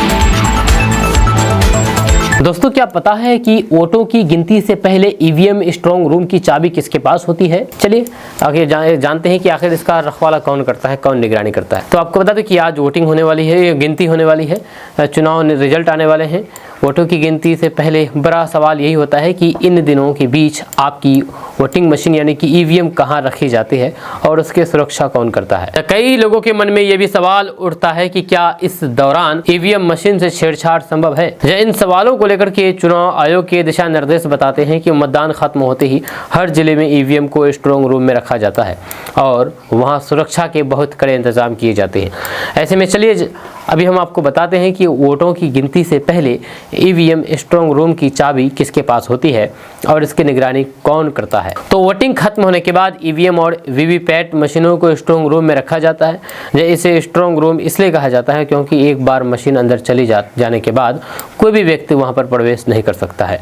दोस्तों, क्या पता है कि वोटों की गिनती से पहले ईवीएम स्ट्रांग रूम की चाबी किसके पास होती है? चलिए आगे जानते हैं कि आखिर इसका रखवाला कौन करता है, कौन निगरानी करता है। तो आपको बता दें कि आज वोटिंग होने वाली है, गिनती होने वाली है, चुनाव रिजल्ट आने वाले हैं। वोटों की गिनती से पहले बड़ा सवाल यही होता है कि इन दिनों के बीच आपकी वोटिंग मशीन यानी कि ईवीएम कहाँ रखी जाती है और उसकी सुरक्षा कौन करता है। कई लोगों के मन में यह भी सवाल उठता है कि क्या इस दौरान ईवीएम मशीन से छेड़छाड़ संभव है। इन सवालों को लेकर के चुनाव आयोग के दिशा निर्देश बताते हैं कि मतदान खत्म होते ही हर जिले में ईवीएम को स्ट्रांग रूम में रखा जाता है और वहां सुरक्षा के बहुत कड़े इंतजाम किए जाते हैं। ऐसे में चलिए अभी हम आपको बताते हैं कि वोटों की गिनती से पहले ईवीएम स्ट्रांग रूम की चाबी किसके पास होती है और इसकी निगरानी कौन करता है। तो वोटिंग खत्म होने के बाद ईवीएम और वीवीपैट मशीनों को स्ट्रांग रूम में रखा जाता है। इसे स्ट्रांग रूम इसलिए कहा जाता है क्योंकि एक बार मशीन अंदर चली जाने के बाद कोई भी व्यक्ति वहां पर प्रवेश नहीं कर सकता है।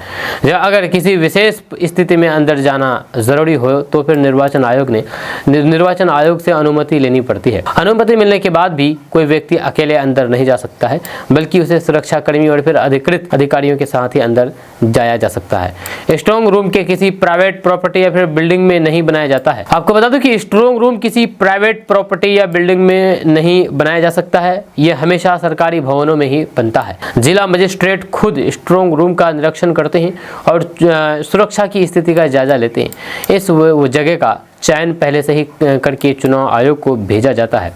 अगर किसी विशेष स्थिति में अंदर जाना जरूरी हो तो फिर निर्वाचन आयोग से अनुमति लेनी पड़ती है। अनुमति मिलने के बाद भी कोई व्यक्ति अकेले अंदर नहीं जा सकता है, बल्कि उसे सुरक्षा कर्मी और फिर अधिकृत अधिकारियों के साथ ही अंदर जाया जा सकता है। स्ट्रांग रूम के किसी प्राइवेट प्रॉपर्टी या फिर बिल्डिंग में नहीं बनाया जाता है। आपको बता दूं कि स्ट्रांग रूम किसी प्राइवेट प्रॉपर्टी या बिल्डिंग में नहीं बनाया जा सकता है, यह हमेशा सरकारी भवनों में ही बनता है। जिला मजिस्ट्रेट खुद स्ट्रांग रूम का निरीक्षण करते हैं और सुरक्षा की स्थिति का जायजा लेते हैं। इस जगह का चयन पहले से ही करके चुनाव आयोग को भेजा जाता है।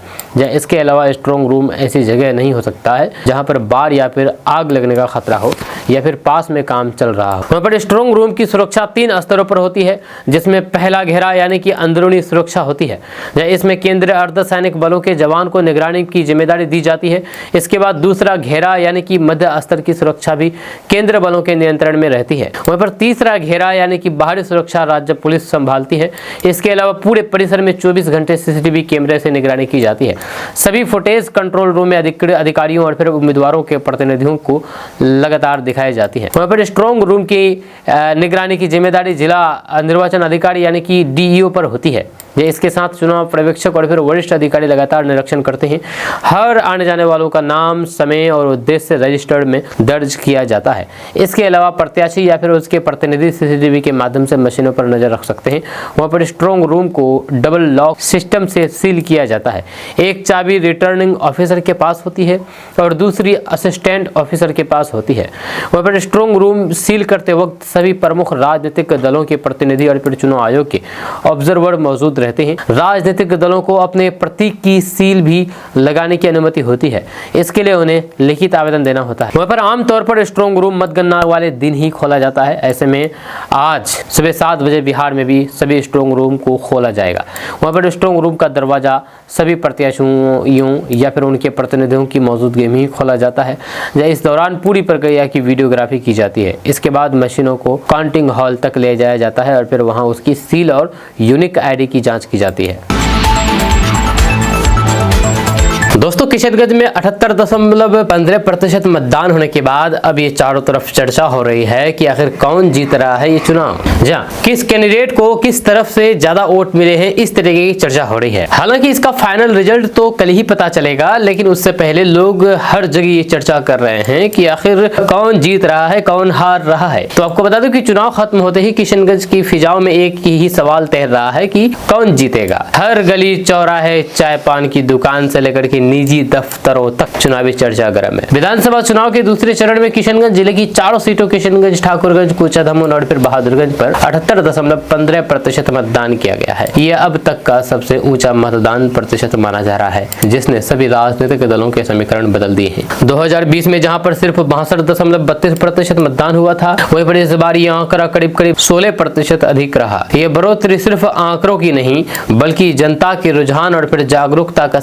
इसके अलावा स्ट्रांग रूम ऐसी जगह नहीं हो सकता है जहां पर बाढ़ या फिर आग लगने का खतरा हो या फिर पास में काम चल रहा हो। वहां पर स्ट्रांग रूम की सुरक्षा 3 स्तरों पर होती है, जिसमें पहला घेरा यानी कि अंदरूनी सुरक्षा होती है। इसमें केंद्रीय अर्धसैनिक बलों के जवान को निगरानी की जिम्मेदारी दी जाती है। इसके बाद दूसरा घेरा यानी कि मध्य स्तर की सुरक्षा भी केंद्रीय बलों के नियंत्रण में रहती है। वहीं पर तीसरा घेरा यानी कि बाहरी सुरक्षा राज्य पुलिस संभालती है। इसके अलावा पूरे परिसर में 24 घंटे सीसीटीवी कैमरे से निगरानी की जाती है। सभी फुटेज कंट्रोल रूम में अधिकारियों और फिर उम्मीदवारों के प्रतिनिधियों को लगातार दिखाई जाती है। वहाँ पर स्ट्रांग रूम की निगरानी की जिम्मेदारी जिला निर्वाचन अधिकारी यानी कि डीईओ पर होती है। इसके साथ चुनाव पर्यवेक्षक और फिर वरिष्ठ अधिकारी लगातार निरीक्षण करते हैं। हर आने जाने वालों का नाम, समय और उद्देश्य रजिस्टर्ड में दर्ज किया जाता है। इसके अलावा प्रत्याशी या फिर उसके प्रतिनिधि सीसीटीवी के माध्यम से मशीनों पर नजर रख सकते हैं। वहाँ पर स्ट्रांग रूम को डबल लॉक सिस्टम से सील किया जाता है। एक चाबी रिटर्निंग ऑफिसर के पास होती है और दूसरी असिस्टेंट ऑफिसर के पास होती है। वहाँ पर स्ट्रांग रूम सील करते वक्त सभी प्रमुख राजनीतिक दलों के प्रतिनिधि और फिर चुनाव आयोग के ऑब्जर्वर मौजूद रहते हैं। राजनीतिक दलों को अपने प्रतीक की सील भी लगाने की अनुमति होती है। इसके लिए उन्हें लिखित आवेदन देना होता है। वहाँ पर आमतौर पर स्ट्रांग रूम मतगणना वाले दिन ही खोला जाता है। ऐसे में आज सुबह 7 बजे बिहार में भी सभी स्ट्रांग रूम को खोला जाएगा। वहाँ पर स्ट्रांग रूम का दरवाजा सभी प्रत्याशियों या फिर उनके प्रतिनिधियों की मौजूदगी में ही खोला जाता है। इस दौरान पूरी प्रक्रिया की वीडियोग्राफी की जाती है। इसके बाद मशीनों को काउंटिंग हॉल तक ले जाया जाता है और फिर वहाँ उसकी सील और यूनिक आईडी की जांच की जाती है। दोस्तों किशनगंज में 78.15% मतदान होने के बाद अब ये चारों तरफ चर्चा हो रही है कि आखिर कौन जीत रहा है ये चुनाव, जहाँ किस कैंडिडेट को किस तरफ से ज्यादा वोट मिले हैं, इस तरीके की चर्चा हो रही है। हालांकि इसका फाइनल रिजल्ट तो कल ही पता चलेगा, लेकिन उससे पहले लोग हर जगह ये चर्चा कर रहे हैं कि आखिर कौन जीत रहा है, कौन हार रहा है। तो आपको बता दूं कि चुनाव खत्म होते ही किशनगंज की फिजाओं में एक ही सवाल तैर रहा है कि कौन जीतेगा। हर गली चौराहे, चाय पान की दुकान से लेकर के निजी दफ्तरों तक चुनावी चर्चा गर्म है। विधानसभा चुनाव के दूसरे चरण में किशनगंज जिले की 4 सीटों किशनगंज, ठाकुरगंज, कोचाधामन और फिर बहादुरगंज पर 78.15% मतदान किया गया है। यह अब तक का सबसे ऊंचा मतदान प्रतिशत माना जा रहा है, जिसने सभी राजनीतिक दलों के समीकरण बदल दिए हैं। 2020 में जहां पर सिर्फ 62.32% मतदान हुआ था, वहीं पर इस बार यह आंकड़ा करीब 16% अधिक रहा। यह बढ़ोतरी सिर्फ आंकड़ों की नहीं बल्कि जनता के रुझान और फिर जागरूकता का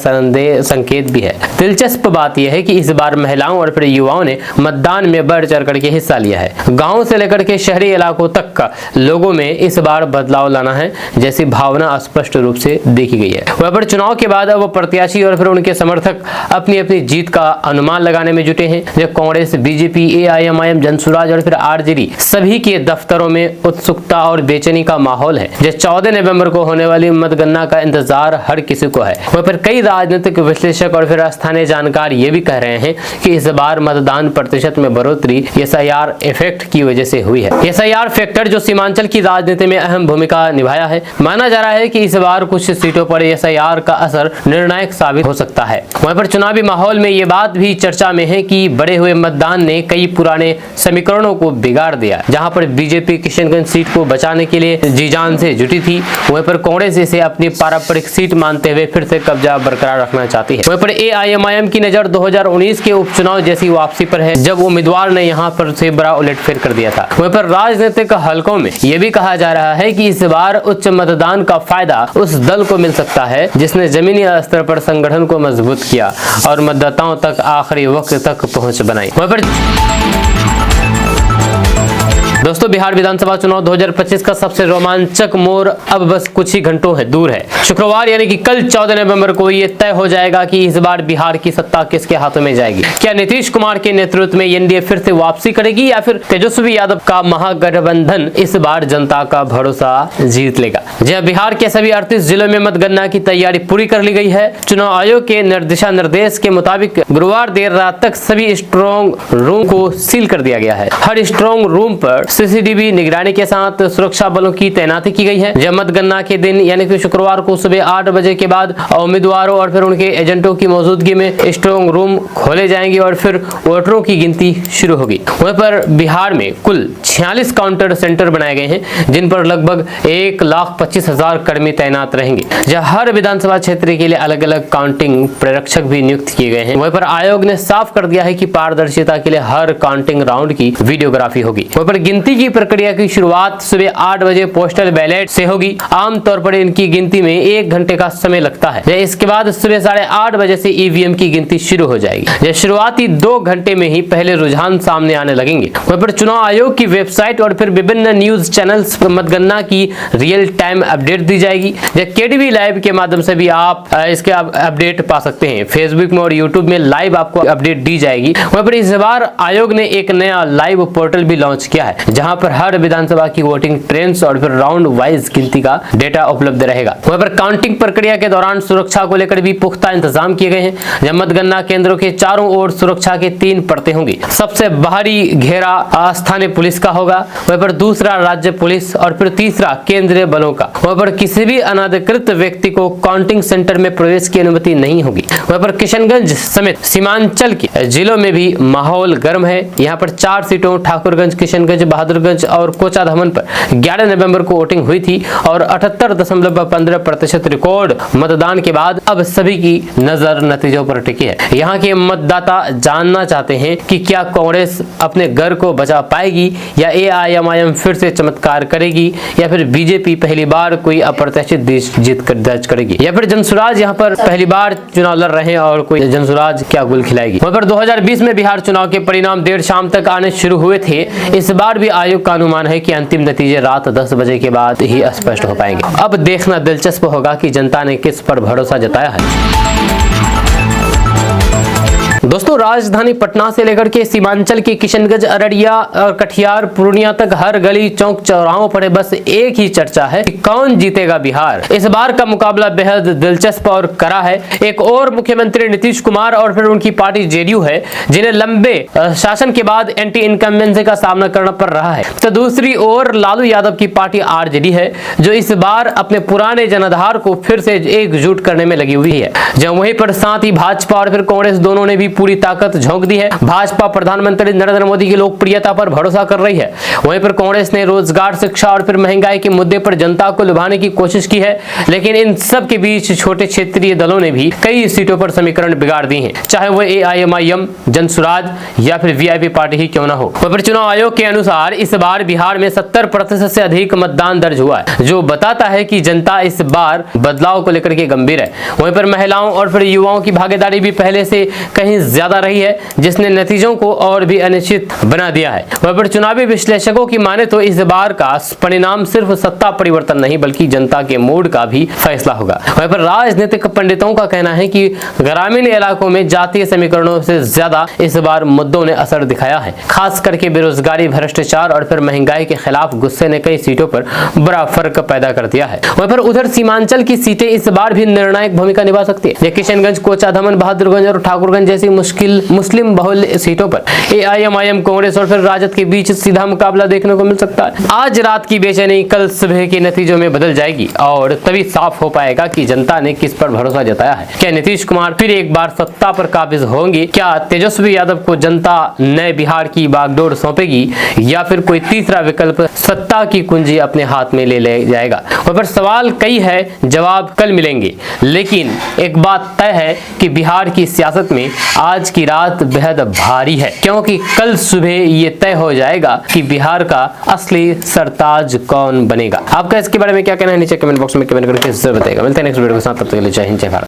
संकेत भी है। दिलचस्प बात यह है कि इस बार महिलाओं और फिर युवाओं ने मतदान में बढ़ चढ़ करके हिस्सा लिया है। गांव से लेकर के शहरी इलाकों तक का लोगों में इस बार बदलाव लाना है जैसी भावना स्पष्ट रूप से देखी गई है। वहाँ पर चुनाव के बाद अब प्रत्याशी और फिर उनके समर्थक अपनी अपनी जीत का अनुमान लगाने में जुटे हैं। जब कांग्रेस, बीजेपी, AIMIM, जनसुराज और फिर RJD सभी के दफ्तरों में उत्सुकता और बेचैनी का माहौल है। जब 14 नवंबर को होने वाली मतगणना का इंतजार हर किसी को है। वहाँ पर कई राजनीतिक विश्लेषक विश्लेषक और फिर स्थानीय जानकार ये भी कह रहे हैं कि इस बार मतदान प्रतिशत में बढ़ोतरी एसआईआर इफेक्ट की वजह से हुई है। एसआईआर फैक्टर जो सीमांचल की राजनीति में अहम भूमिका निभाया है। माना जा रहा है कि इस बार कुछ सीटों पर एसआईआर का असर निर्णायक साबित हो सकता है। वहीं पर चुनावी माहौल में ये बात भी चर्चा में है कि बढ़े हुए मतदान ने कई पुराने समीकरणों को बिगाड़ दिया। जहां पर बीजेपी किशनगंज सीट को बचाने के लिए जी जान से जुटी थी, वहीं पर कांग्रेस इसे अपनी पारंपरिक सीट मानते हुए फिर से कब्जा बरकरार रखना चाहती है। वहीं पर एआईएमआईएम की नजर 2019 के उपचुनाव जैसी वापसी पर है, जब उम्मीदवार ने यहां पर से बड़ा उलटफेर कर दिया था। वहीं पर राजनीतिक हलकों में यह भी कहा जा रहा है कि इस बार उच्च मतदान का फायदा उस दल को मिल सकता है जिसने जमीनी स्तर पर संगठन को मजबूत किया और मतदाताओं तक आखिरी वक्त तक पहुंच बनाई। वहीं पर दोस्तों, बिहार विधानसभा चुनाव 2025 का सबसे रोमांचक मोड़ अब बस कुछ ही घंटों है दूर है। शुक्रवार यानी कि कल 14 नवंबर को ये तय हो जाएगा कि इस बार बिहार की सत्ता किसके हाथों में जाएगी। क्या नीतीश कुमार के नेतृत्व में एनडीए फिर से वापसी करेगी या फिर तेजस्वी यादव का महागठबंधन इस बार जनता का भरोसा जीत लेगा। जहाँ बिहार के सभी 38 जिलों में मतगणना की तैयारी पूरी कर ली गई है। चुनाव आयोग के दिशा निर्देश के मुताबिक गुरुवार देर रात तक सभी स्ट्रॉन्ग रूम को सील कर दिया गया है। हर स्ट्रॉन्ग रूम पर सीसीटीवी निगरानी के साथ सुरक्षा बलों की तैनाती की गई है। जब मतगणना के दिन यानी कि शुक्रवार को सुबह 8 बजे के बाद उम्मीदवारों और फिर उनके एजेंटों की मौजूदगी में स्ट्रॉन्ग रूम खोले जाएंगे और फिर वोटरों की गिनती शुरू होगी। वहीं पर बिहार में कुल 46 काउंटर सेंटर बनाए गए हैं, जिन पर लगभग 1,25,000 कर्मी तैनात रहेंगे। जहाँ हर विधानसभा क्षेत्र के लिए अलग अलग काउंटिंग प्रेरक्षक भी नियुक्त किए गए हैं। वहीं पर आयोग ने साफ कर दिया है कि पारदर्शिता के लिए हर काउंटिंग राउंड की वीडियोग्राफी होगी। वहीं पर गिनती की प्रक्रिया की शुरुआत सुबह 8 बजे पोस्टल बैलेट से होगी। आमतौर पर इनकी गिनती में 1 घंटे का समय लगता है। इसके बाद सुबह 8:30 बजे से ईवीएम की गिनती शुरू हो जाएगी। यह शुरुआती 2 घंटे में ही पहले रुझान सामने आने लगेंगे। वहीं पर चुनाव आयोग की वेबसाइट और फिर विभिन्न न्यूज चैनल्स पर मतगणना की रियल टाइम अपडेट दी जाएगी। केडीवी लाइव के माध्यम से भी आप इसके अपडेट पा सकते हैं। फेसबुक में और यूट्यूब में लाइव आपको अपडेट दी जाएगी। वहीं पर इस बार आयोग ने एक नया लाइव पोर्टल भी लॉन्च किया है, जहां पर हर विधानसभा की वोटिंग ट्रेंड्स और फिर राउंड वाइज गिनती का डेटा उपलब्ध रहेगा। वहीं पर काउंटिंग प्रक्रिया के दौरान सुरक्षा को लेकर भी पुख्ता इंतजाम किए गए हैं। जब मतगणना केंद्रों के चारों ओर सुरक्षा के 3 परतें होंगी। सबसे बाहरी घेरा स्थानीय पुलिस का होगा, वहीं पर दूसरा राज्य पुलिस और फिर तीसरा केंद्रीय बलों का। वहीं पर किसी भी अनाधिकृत व्यक्ति को काउंटिंग सेंटर में प्रवेश की अनुमति नहीं होगी। वहीं पर किशनगंज समेत सीमांचल के जिलों में भी माहौल गर्म है। यहाँ पर 4 सीटों ठाकुरगंज, किशनगंज, बहादुरगंज और कोचाधामन पर 11 नवंबर को वोटिंग हुई थी और 78.15% रिकॉर्ड मतदान के बाद अब सभी की नजर नतीजों पर टिकी है। यहाँ के मतदाता जानना चाहते हैं कि क्या कांग्रेस अपने घर को बचा पाएगी या एआईएमआईएम फिर से चमत्कार करेगी या फिर बीजेपी पहली बार कोई अप्रत्याशित जीत दर्ज करेगी या फिर जनसुराज यहाँ पर पहली बार चुनाव लड़ रहे हैं और कोई जनसुराज क्या गुल खिलाएगी। वहीं पर 2020 में बिहार चुनाव के परिणाम देर शाम तक आने शुरू हुए थे। इस बार भी आयोग का अनुमान है कि अंतिम नतीजे रात 10 बजे के बाद ही स्पष्ट हो पाएंगे। अब देखना दिलचस्प होगा कि जनता ने किस पर भरोसा जताया है। दोस्तों, राजधानी पटना से लेकर के सीमांचल के किशनगंज, अररिया और कटिहार, पूर्णिया तक हर गली चौक चौराहों पर बस एक ही चर्चा है कि कौन जीतेगा बिहार। इस बार का मुकाबला बेहद दिलचस्प और कड़ा है। एक और मुख्यमंत्री नीतीश कुमार और फिर उनकी पार्टी जेडीयू है, जिन्हें लंबे शासन के बाद एंटी इनकम्बेंसी का सामना करना पड़ रहा है। तो दूसरी ओर लालू यादव की पार्टी आरजेडी है, जो इस बार अपने पुराने जनाधार को फिर से एकजुट करने में लगी हुई है। जब वहीं पर साथ ही भाजपा और फिर कांग्रेस दोनों ने भी पूरी ताकत झोंक दी है। भाजपा प्रधानमंत्री नरेंद्र मोदी की लोकप्रियता पर भरोसा कर रही है। वहीं पर कांग्रेस ने रोजगार, शिक्षा और फिर महंगाई के मुद्दे पर जनता को लुभाने की कोशिश की है। लेकिन इन सब के बीच छोटे क्षेत्रीय दलों ने भी कई सीटों पर समीकरण बिगाड़ दिए हैं, चाहे वो एआईएमआईएम, जनसुराज या फिर वीआईपी पार्टी ही क्यों न हो। वहीं पर चुनाव आयोग के अनुसार इस बार बिहार में 70% से अधिक मतदान दर्ज हुआ है, जो बताता है कि जनता इस बार बदलाव को लेकर के गंभीर है। वहीं पर महिलाओं और फिर युवाओं की भागीदारी भी पहले से कहीं ज्यादा रही है, जिसने नतीजों को और भी अनिश्चित बना दिया है। वहीं पर चुनावी विश्लेषकों की माने तो इस बार का परिणाम सिर्फ सत्ता परिवर्तन नहीं बल्कि जनता के मूड का भी फैसला होगा। वहीं पर राजनीतिक पंडितों का कहना है कि ग्रामीण इलाकों में जातीय समीकरणों से ज्यादा इस बार मुद्दों ने असर दिखाया है। खास करके बेरोजगारी, भ्रष्टाचार और फिर महंगाई के खिलाफ गुस्से ने कई सीटों पर बड़ा फर्क पैदा कर दिया है। वहीं पर उधर सीमांचल की सीटें इस बार भी निर्णायक भूमिका निभा सकती है। किशनगंज, कोचा, दमन, बहादुरगंज और ठाकुरगंज जैसी मुस्लिम बहुल सीटों पर AIMIM, कांग्रेस और फिर राजद के बीच सीधा मुकाबला देखने को मिल सकता है। आज रात की बेचैनी कल सुबह के नतीजों में बदल जाएगी और तभी साफ हो पाएगा कि जनता ने किस पर भरोसा जताया है। क्या नीतीश कुमार फिर एक बार सत्ता पर काबिज होंगे? क्या तेजस्वी यादव को जनता नए बिहार की बागडोर सौंपेगी या फिर कोई तीसरा विकल्प सत्ता की कुंजी अपने हाथ में ले जाएगा? वहाँ पर सवाल कई है, जवाब कल मिलेंगे, लेकिन एक बात तय है कि बिहार की सियासत में आज की रात बेहद भारी है, क्योंकि कल सुबह ये तय हो जाएगा कि बिहार का असली सरताज कौन बनेगा। आपका इसके बारे में क्या कहना है? नीचे कमेंट बॉक्स में कमेंट करके जरूर बताइएगा। मिलते हैं नेक्स्ट वीडियो के साथ, तब तक के लिए जय हिंद, जय भारत।